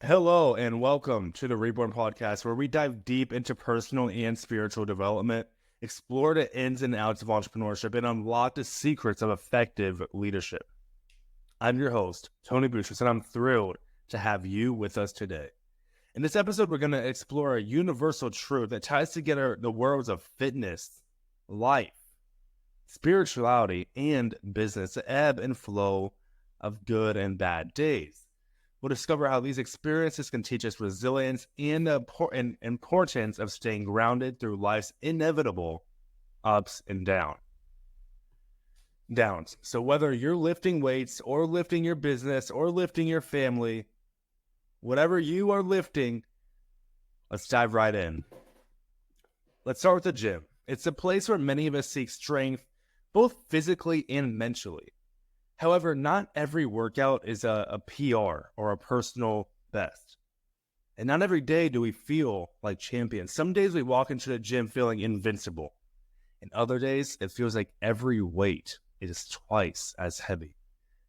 Hello and welcome to the Reborn Podcast, where we dive deep into personal and spiritual development, explore the ins and outs of entrepreneurship, and unlock the secrets of effective leadership. I'm your host, Tony Bouchers, and I'm thrilled to have you with us today. In this episode, we're going to explore a universal truth that ties together the worlds of fitness, life, spirituality, and business, the ebb and flow of good and bad days. We'll discover how these experiences can teach us resilience and the importance of staying grounded through life's inevitable ups and downs. So whether you're lifting weights or lifting your business or lifting your family, whatever you are lifting, let's dive right in. Let's start with the gym. It's a place where many of us seek strength, both physically and mentally. However, not every workout is a PR or a personal best. And not every day do we feel like champions. Some days we walk into the gym feeling invincible. And other days, it feels like every weight is twice as heavy.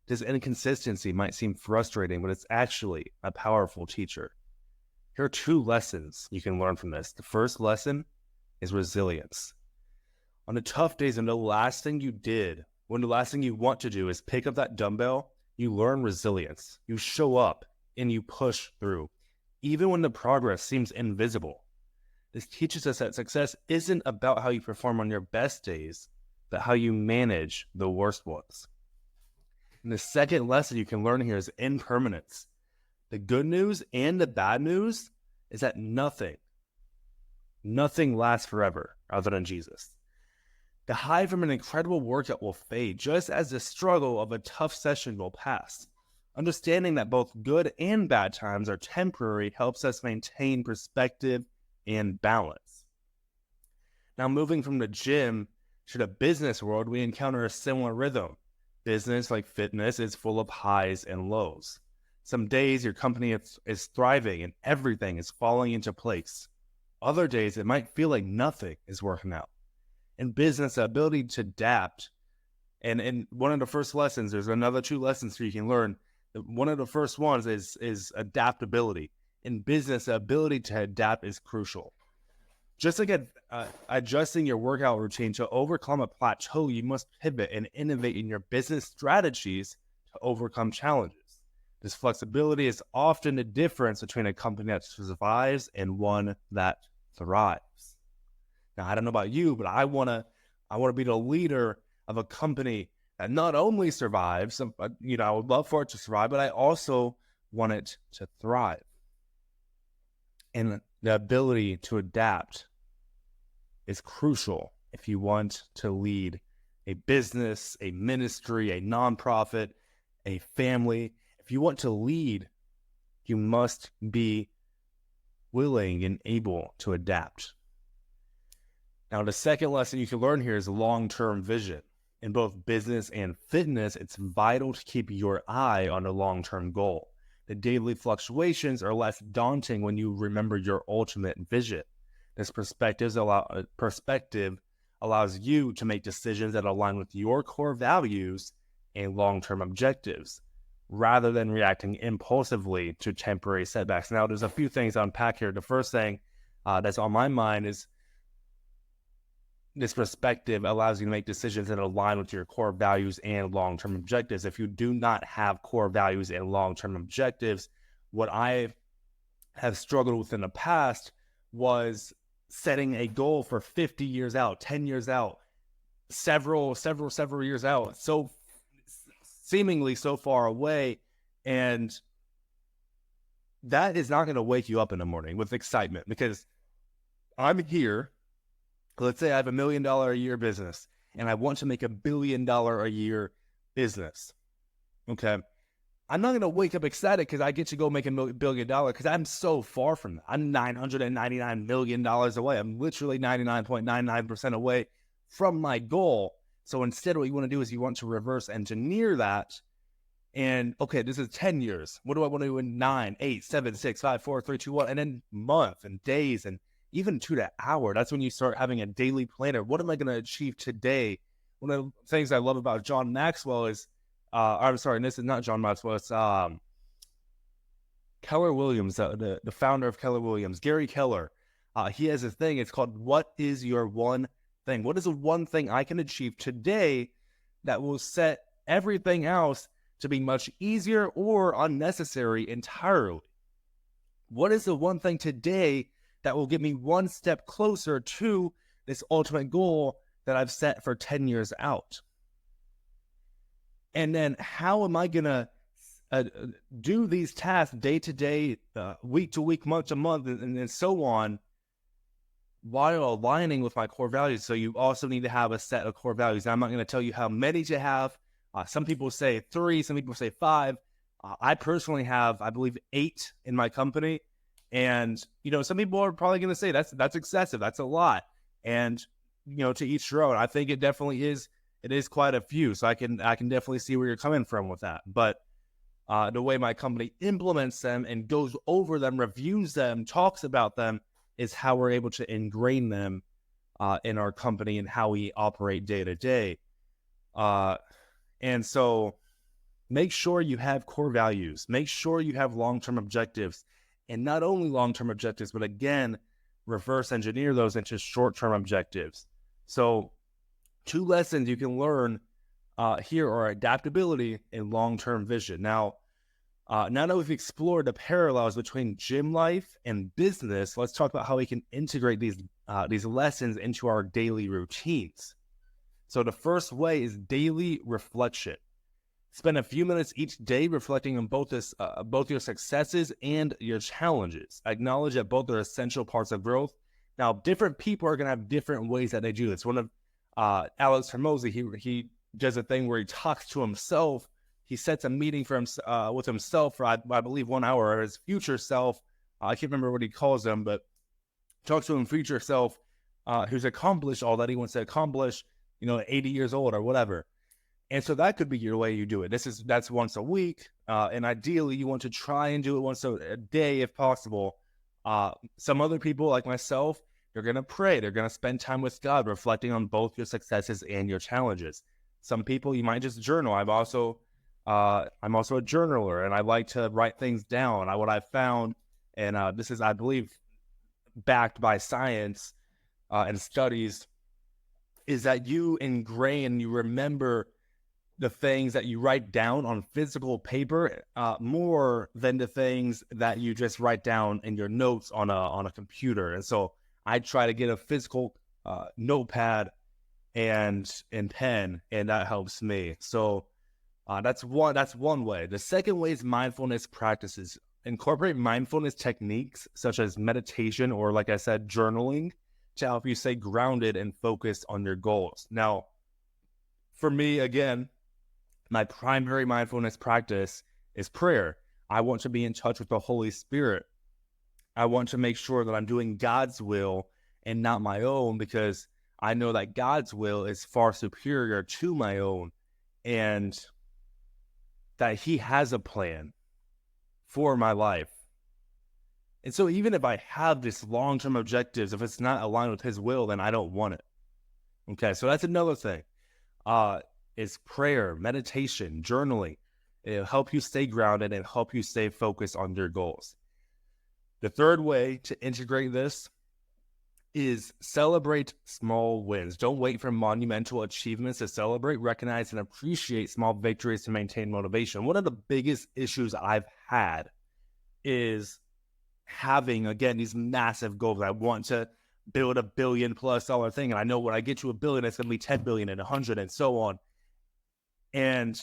This inconsistency might seem frustrating, but it's actually a powerful teacher. Here are two lessons you can learn from this. The first lesson is resilience. On the tough days, and the last thing you want to do is pick up that dumbbell, you learn resilience. You show up and you push through, even when the progress seems invisible. This teaches us that success isn't about how you perform on your best days, but how you manage the worst ones. And the second lesson you can learn here is impermanence. The good news and the bad news is that nothing lasts forever other than Jesus. The high from an incredible workout will fade, just as the struggle of a tough session will pass. Understanding that both good and bad times are temporary helps us maintain perspective and balance. Now, moving from the gym to the business world, we encounter a similar rhythm. Business, like fitness, is full of highs and lows. Some days your company is thriving and everything is falling into place. Other days it might feel like nothing is working out. In business, the ability to adapt, and in one of the first lessons, there's another two lessons you can learn. One of the first ones is adaptability. In business, the ability to adapt is crucial. Just like adjusting your workout routine to overcome a plateau, you must pivot and innovate in your business strategies to overcome challenges. This flexibility is often the difference between a company that survives and one that thrives. Now, I don't know about you, but I want to be the leader of a company that not only survives, I would love for it to survive, but I also want it to thrive. And the ability to adapt is crucial if you want to lead a business, a ministry, a nonprofit, a family. If you want to lead, you must be willing and able to adapt. Now, the second lesson you can learn here is long-term vision. In both business and fitness, it's vital to keep your eye on a long-term goal. The daily fluctuations are less daunting when you remember your ultimate vision. This perspective allows you to make decisions that align with your core values and long-term objectives, rather than reacting impulsively to temporary setbacks. Now, there's a few things to unpack here. The first thing that's on my mind is this perspective allows you to make decisions that align with your core values and long-term objectives. If you do not have core values and long-term objectives, what I have struggled with in the past was setting a goal for 50 years out, 10 years out, several years out, so seemingly so far away. And that is not going to wake you up in the morning with excitement, because I'm here. Let's say I have $1 million a year business and I want to make $1 billion a year business. Okay. I'm not going to wake up excited because I get to go make $1 billion, because I'm so far from that. I'm $999 million away. I'm literally 99.99% away from my goal. So instead, what you want to do is you want to reverse engineer that. And okay, this is 10 years. What do I want to do in 9, 8, 7, 6, 5, 4, 3, 2, 1, and then month and days and even to the hour? That's when you start having a daily planner. What am I going to achieve today? One of the things I love about John Maxwell is, I'm sorry, this is not John Maxwell. It's Keller Williams, the founder of Keller Williams, Gary Keller, he has a thing. It's called, what is your one thing? What is the one thing I can achieve today that will set everything else to be much easier or unnecessary entirely? What is the one thing today that will get me one step closer to this ultimate goal that I've set for 10 years out? And then how am I going to do these tasks day to day, week to week, month to month, and so on, while aligning with my core values? So you also need to have a set of core values. Now, I'm not going to tell you how many to have. Some people say 3, some people say 5. I personally have, I believe, 8 in my company. And, some people are probably going to say that's excessive. That's a lot. And, to each their own. I think it definitely is. It is quite a few. So I can definitely see where you're coming from with that. But the way my company implements them and goes over them, reviews them, talks about them, is how we're able to ingrain them in our company and how we operate day to day. And so make sure you have core values. Make sure you have long-term objectives. And not only long-term objectives, but again, reverse engineer those into short-term objectives. So 2 lessons you can learn here are adaptability and long-term vision. Now that we've explored the parallels between gym life and business, let's talk about how we can integrate these lessons into our daily routines. So the first way is daily reflection. Spend a few minutes each day reflecting on both your successes and your challenges. Acknowledge that both are essential parts of growth. Now, different people are going to have different ways that they do this. One of Alex Hermosi, he does a thing where he talks to himself. He sets a meeting for with himself for, I believe, 1 hour, or his future self. I can't remember what he calls them, but talks to him future self who's accomplished all that he wants to accomplish, 80 years old or whatever. And so that could be your way you do it. That's once a week. And ideally, you want to try and do it once a day if possible. Some other people, like myself, they're going to pray. They're going to spend time with God, reflecting on both your successes and your challenges. Some people, you might just journal. I'm also a journaler, and I like to write things down. What I found, and this is, I believe, backed by science and studies, is that you remember the things that you write down on physical paper more than the things that you just write down in your notes on a computer. And so I try to get a physical notepad and pen, and that helps me. So that's one way. The second way is mindfulness practices. Incorporate mindfulness techniques such as meditation or, like I said, journaling to help you stay grounded and focused on your goals. Now, for me, again, my primary mindfulness practice is prayer. I want to be in touch with the Holy Spirit. I want to make sure that I'm doing God's will and not my own, because I know that God's will is far superior to my own, and that He has a plan for my life. And so even if I have this long-term objectives, if it's not aligned with His will, then I don't want it. Okay, so that's another thing. Is prayer, meditation, journaling. It'll help you stay grounded and help you stay focused on your goals. The third way to integrate this is celebrate small wins. Don't wait for monumental achievements to celebrate. Recognize and appreciate small victories to maintain motivation. One of the biggest issues I've had is having, again, these massive goals. I want to build $1 billion+ thing, and I know when I get to $1 billion, it's going to be 10 billion and 100 and so on. And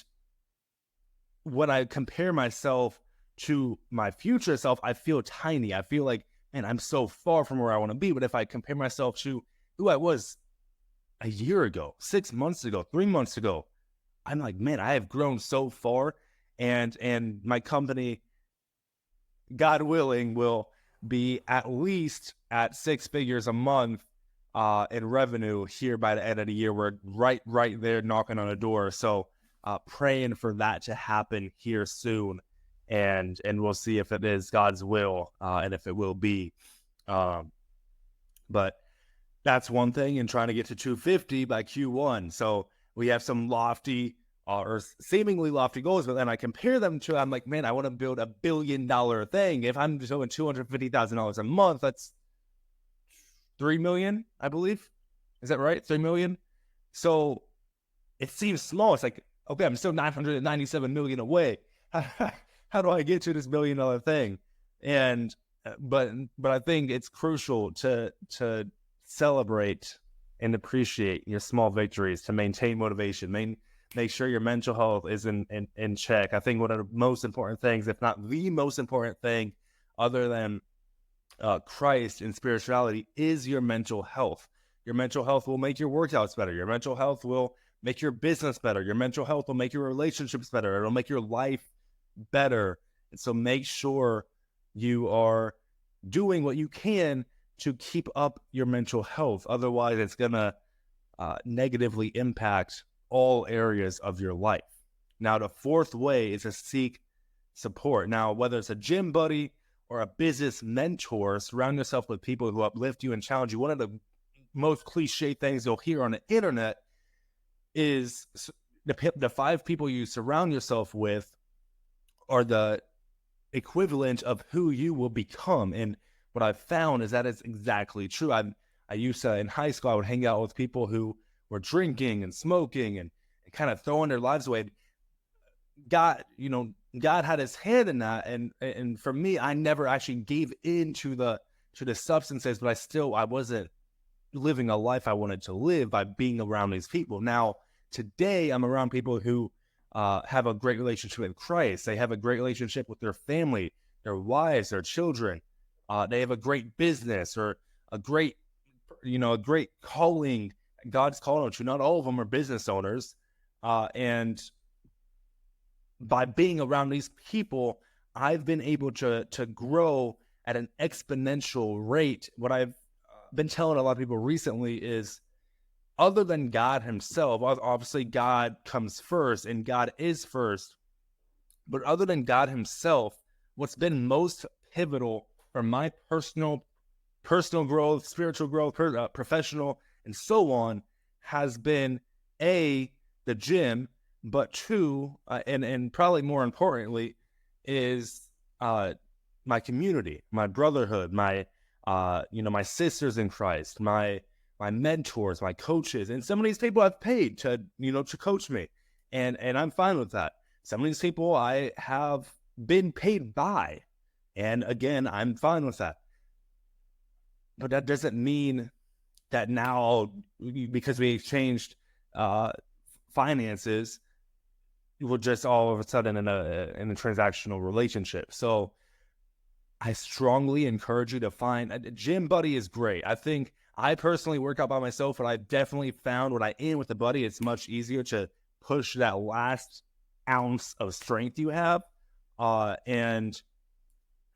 when I compare myself to my future self, I feel tiny. I feel like, man, I'm so far from where I want to be. But if I compare myself to who I was a year ago, 6 months ago, 3 months ago, I'm like, man, I have grown so far. And my company, God willing, will be at least at 6 figures a month in revenue here by the end of the year. We're right there knocking on the door. So praying for that to happen here soon, and we'll see if it is God's will and if it will be. But that's one thing, and trying to get to 250 by Q1. So we have some lofty or seemingly lofty goals, but then I compare them to, I'm like, man, I want to build $1 billion thing. If I'm doing $250,000 a month, that's 3 million, I believe. Is that right? 3 million. So it seems small. It's like, okay, I'm still 997 million away. How do I get to this $1 billion thing? And but I think it's crucial to celebrate and appreciate your small victories, to maintain motivation, make sure your mental health is in check. I think one of the most important things, if not the most important thing, other than Christ and spirituality, is your mental health. Your mental health will make your workouts better. Your mental health will make your business better. Your mental health will make your relationships better. It'll make your life better. And so make sure you are doing what you can to keep up your mental health. Otherwise, it's going to negatively impact all areas of your life. Now, the fourth way is to seek support. Now, whether it's a gym buddy or a business mentor, surround yourself with people who uplift you and challenge you. One of the most cliche things you'll hear on the internet is the 5 people you surround yourself with are the equivalent of who you will become. And what I've found is that it's exactly true. I used to, in high school, I would hang out with people who were drinking and smoking and kind of throwing their lives away. God had his hand in that. And for me, I never actually gave in to the substances, but I wasn't living a life I wanted to live by being around these people. Now, today, I'm around people who have a great relationship with Christ. They have a great relationship with their family, their wives, their children. They have a great business or a great calling. God's calling them to. Not all of them are business owners. And by being around these people, I've been able to grow at an exponential rate. What I've been telling a lot of people recently is, other than God himself, obviously God comes first and God is first, but other than God himself, what's been most pivotal for my personal growth, spiritual growth, professional, and so on, has been the gym, but 2, and probably more importantly, is my community, my brotherhood, my sisters in Christ, my mentors, my coaches, and some of these people I've paid to coach me, and I'm fine with that. Some of these people I have been paid by, and again, I'm fine with that. But that doesn't mean that now, because we exchanged finances, we're just all of a sudden in a transactional relationship. So I strongly encourage you to find a gym buddy. Is great. I think I personally work out by myself, but I've definitely found when I am with a buddy, it's much easier to push that last ounce of strength you have. And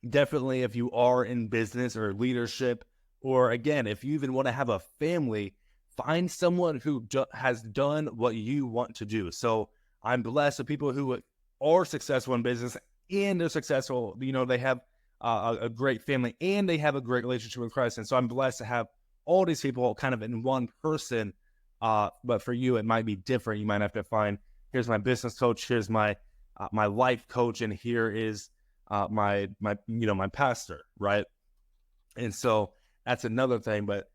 definitely, if you are in business or leadership, or again, if you even want to have a family, find someone who has done what you want to do. So I'm blessed with people who are successful in business and they're successful. They have a great family and they have a great relationship with Christ. And so I'm blessed to have all these people kind of in one person. But for you, it might be different. You might have to find, here's my business coach, here's my life coach, and here is my pastor, right? And so that's another thing. But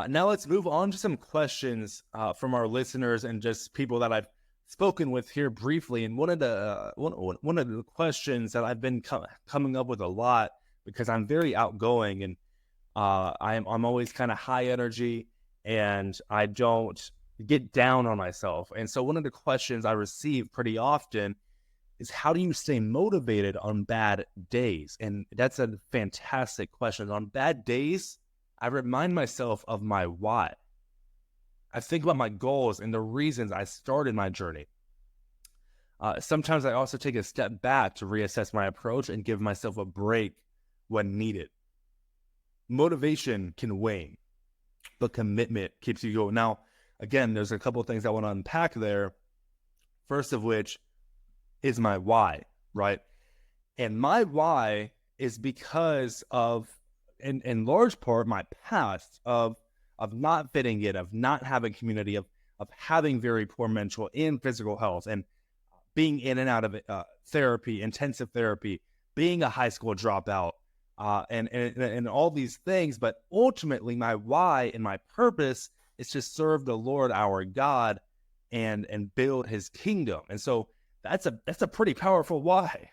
now let's move on to some questions from our listeners and just people that I've spoken with here briefly. And one of the questions that I've been coming up with a lot, because I'm very outgoing and I'm always kind of high energy and I don't get down on myself. And so one of the questions I receive pretty often is, how do you stay motivated on bad days? And that's a fantastic question. On bad days, I remind myself of my why. I think about my goals and the reasons I started my journey. Sometimes I also take a step back to reassess my approach and give myself a break when needed. Motivation can wane, but commitment keeps you going. Now, again, there's a couple of things I want to unpack there. First of which is my why, right? And my why is because of, in large part, my past of not fitting in, of not having community, of having very poor mental and physical health. And being in and out of therapy, intensive therapy, being a high school dropout, and all these things. But ultimately, my why and my purpose is to serve the Lord our God and build His kingdom. And so that's a pretty powerful why.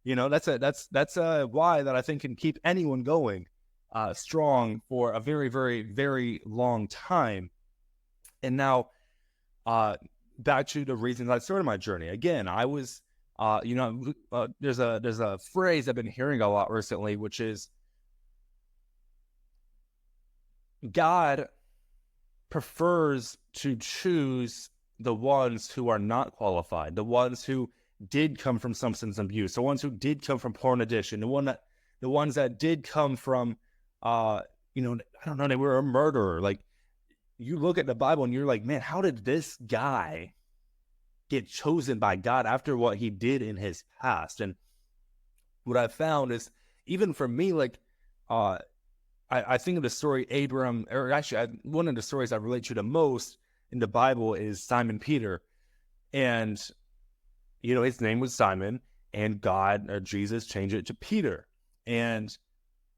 That's a why that I think can keep anyone going strong for a very, very, very long time. And now, back to the reasons I started my journey. Again, I was, there's a phrase I've been hearing a lot recently, which is God prefers to choose the ones who are not qualified, the ones who did come from substance abuse, the ones who did come from porn addiction, the ones that did come from, I don't know, they were a murderer. Like, you look at the Bible and you're like, man, how did this guy get chosen by God after what he did in his past? And what I found is, even for me, like, I think of the story Abram, or actually, one of the stories I relate to the most in the Bible is Simon Peter. And, his name was Simon, and God, or Jesus, changed it to Peter. And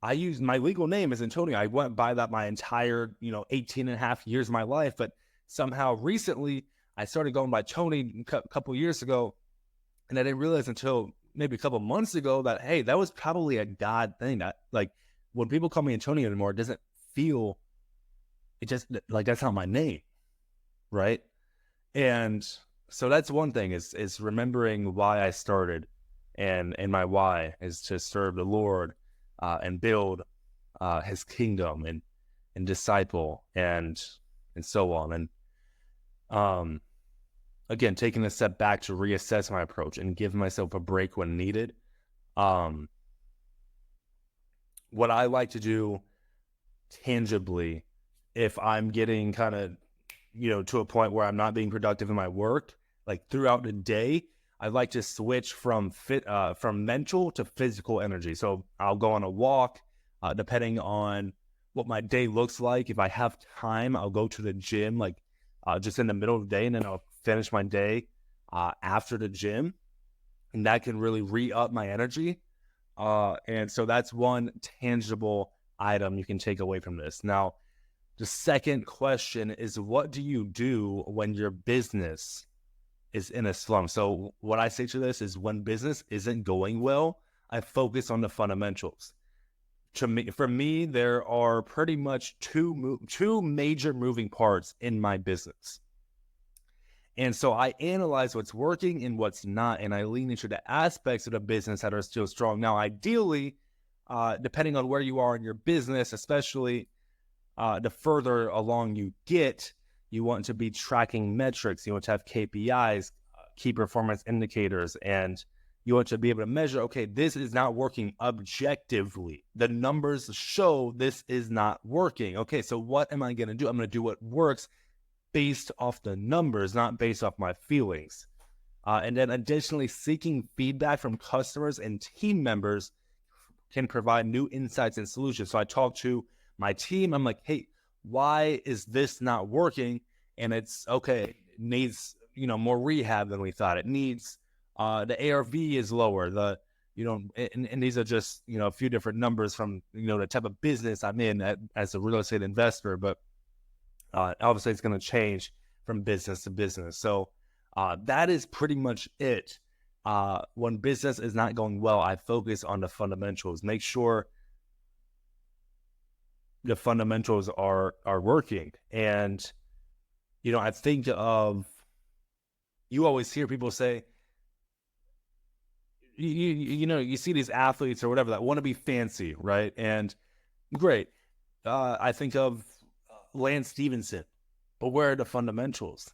I used my legal name as Antonio. I went by that my entire, 18 and a half years of my life. But somehow recently, I started going by Tony a couple years ago. And I didn't realize until maybe a couple months ago that, hey, that was probably a God thing. That, like, when people call me Antonio anymore, it doesn't feel, it just, like, that's not my name, right? And so that's one thing, is remembering why I started. And my why is to serve the Lord and build His kingdom and disciple and so on. And again, taking a step back to reassess my approach and give myself a break when needed. What I like to do tangibly, if I'm getting kind of, to a point where I'm not being productive in my work, like throughout the day, I like to switch from mental to physical energy. So I'll go on a walk, depending on what my day looks like. If I have time, I'll go to the gym, like just in the middle of the day, and then I'll finish my day after the gym, and that can really re-up my energy. And so that's one tangible item you can take away from this. Now, the second question is, what do you do when your business is in a slump? So what I say to this is, when business isn't going well, I focus on the fundamentals. For me, there are pretty much two major moving parts in my business. And so I analyze what's working and what's not, and I lean into the aspects of the business that are still strong. Now, ideally, depending on where you are in your business, especially the further along you get, you want to be tracking metrics. You want to have KPIs, key performance indicators, and you want to be able to measure, okay, this is not working objectively. The numbers show this is not working. Okay, so what am I going to do? I'm going to do what works based off the numbers, not based off my feelings. And then additionally, seeking feedback from customers and team members can provide new insights and solutions. So I talk to my team. I'm like, hey, why is this not working? And it's, okay, it needs, more rehab than we thought. It needs, the ARV is lower. And these are just, a few different numbers from, the type of business I'm in as a real estate investor. But obviously it's going to change from business to business. So that is pretty much it. When business is not going well, I focus on the fundamentals. Make sure the fundamentals are working. And, I think of, you always hear people say, you see these athletes or whatever that want to be fancy, right? And great. I think of Lance Stevenson, but where are the fundamentals?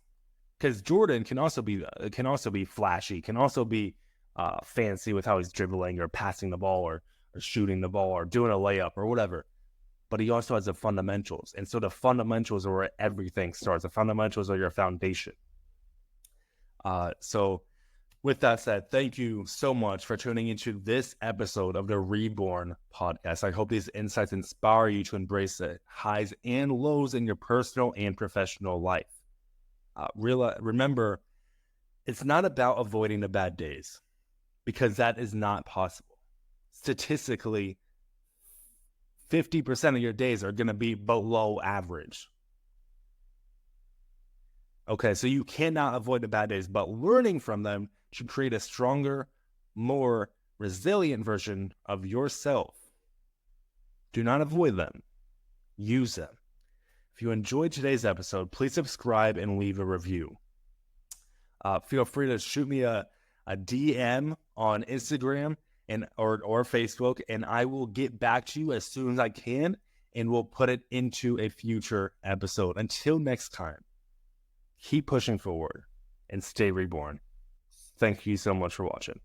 Because Jordan can also be flashy, can also be fancy with how he's dribbling or passing the ball or shooting the ball or doing a layup or whatever. But he also has the fundamentals. And so the fundamentals are where everything starts. The fundamentals are your foundation. So with that said, thank you so much for tuning into this episode of the Reborn podcast. I hope these insights inspire you to embrace the highs and lows in your personal and professional life. Remember, It's not about avoiding the bad days, because that is not possible. Statistically, 50% of your days are going to be below average. Okay, so you cannot avoid the bad days, but learning from them should create a stronger, more resilient version of yourself. Do not avoid them. Use them. If you enjoyed today's episode, please subscribe and leave a review. Feel free to shoot me a DM on Instagram or Facebook, and I will get back to you as soon as I can, and we'll put it into a future episode. Until next time, keep pushing forward and stay reborn. Thank you so much for watching.